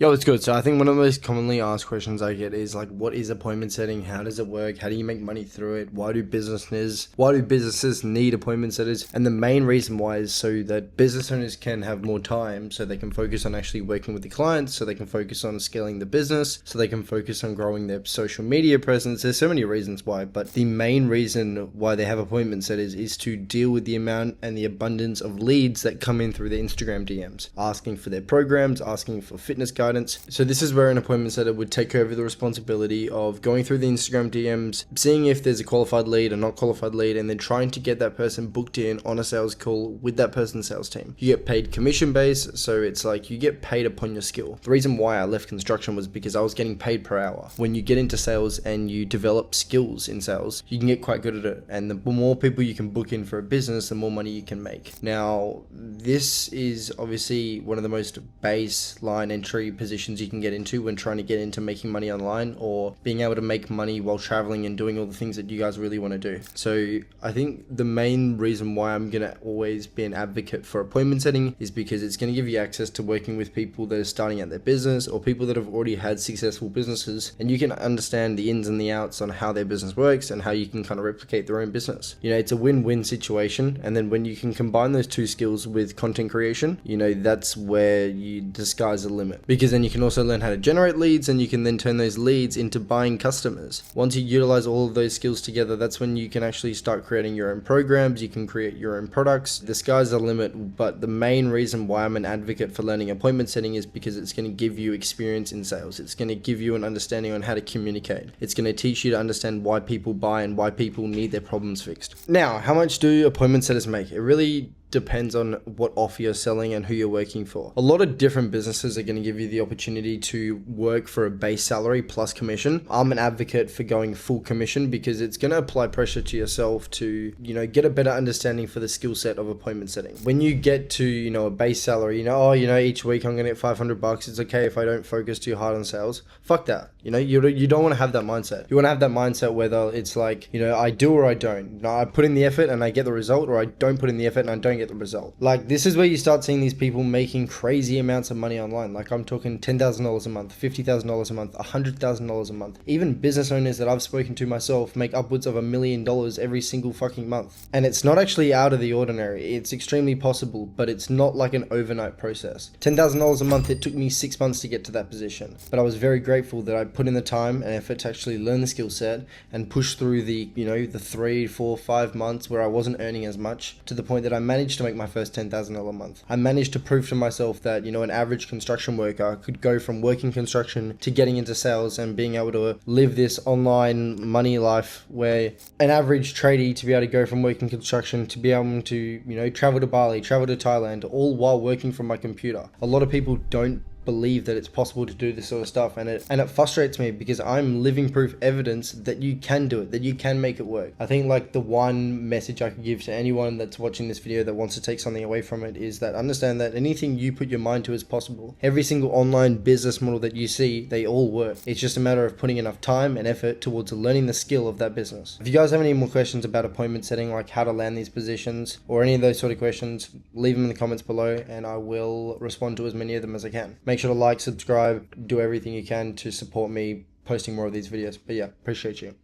Yo, it's good. So I think one of the most commonly asked questions I get is like, what is appointment setting? How does it work? How do you make money through it? Why do businesses need appointment setters? And the main reason why is so that business owners can have more time, so they can focus on actually working with the clients, so they can focus on scaling the business, so they can focus on growing their social media presence. There's so many reasons why, but the main reason why they have appointment setters is to deal with the amount and the abundance of leads that come in through the Instagram DMs, asking for their programs, asking for fitness guidance. So this is where an appointment setter would take over the responsibility of going through the Instagram DMs, seeing if there's a qualified lead or not qualified lead, and then trying to get that person booked in on a sales call with that person's sales team. You get paid commission based, so it's like you get paid upon your skill. The reason why I left construction was because I was getting paid per hour. When you get into sales and you develop skills in sales, you can get quite good at it. And the more people you can book in for a business, the more money you can make. Now, this is obviously one of the most baseline entry positions you can get into when trying to get into making money online or being able to make money while traveling and doing all the things that you guys really want to do. So I think the main reason why I'm going to always be an advocate for appointment setting is because it's going to give you access to working with people that are starting out their business or people that have already had successful businesses, and you can understand the ins and the outs on how their business works and how you can kind of replicate their own business. It's a win-win situation. And then when you can combine those two skills with content creation, that's where the sky's the limit, because then you can also learn how to generate leads, and you can then turn those leads into buying customers. Once you utilize all of those skills together, that's when you can actually start creating your own programs, you can create your own products. The sky's the limit. But the main reason why I'm an advocate for learning appointment setting is because it's going to give you experience in sales. It's going to give you an understanding on how to communicate. It's going to teach you to understand why people buy and why people need their problems fixed. Now, how much do appointment setters make? It really depends on what offer you're selling and who you're working for. A lot of different businesses are going to give you the opportunity to work for a base salary plus commission. I'm an advocate for going full commission because it's going to apply pressure to yourself to, get a better understanding for the skill set of appointment setting. When you get to, a base salary, each week I'm going to get $500. It's okay if I don't focus too hard on sales. Fuck that. You don't want to have that mindset. You want to have that mindset whether it's like, I do or I don't. I put in the effort and I get the result, or I don't put in the effort and I don't get the result. Like, this is where you start seeing these people making crazy amounts of money online. Like, I'm talking $10,000 a month, $50,000 a month, $100,000 a month. Even business owners that I've spoken to myself make upwards of $1 million every single fucking month. And it's not actually out of the ordinary. It's extremely possible, but it's not like an overnight process. $10,000 a month, it took me 6 months to get to that position. But I was very grateful that I put in the time and effort to actually learn the skill set and push through the 3, 4, 5 months where I wasn't earning as much, to the point that I managed to make my first $10,000 a month. I managed to prove to myself that, an average construction worker could go from working construction to getting into sales and being able to live this online money life, where an average tradie to be able to go from working construction to be able to, travel to Bali, travel to Thailand, all while working from my computer. A lot of people don't believe that it's possible to do this sort of stuff, and it frustrates me because I'm living proof evidence that you can do it, that you can make it work. I think like the one message I could give to anyone that's watching this video that wants to take something away from it is that understand that anything you put your mind to is possible. Every single online business model that you see, they all work. It's just a matter of putting enough time and effort towards learning the skill of that business. If you guys have any more questions about appointment setting, like how to land these positions or any of those sort of questions, leave them in the comments below and I will respond to as many of them as I can. Make sure to like, subscribe, do everything you can to support me posting more of these videos. But yeah, appreciate you.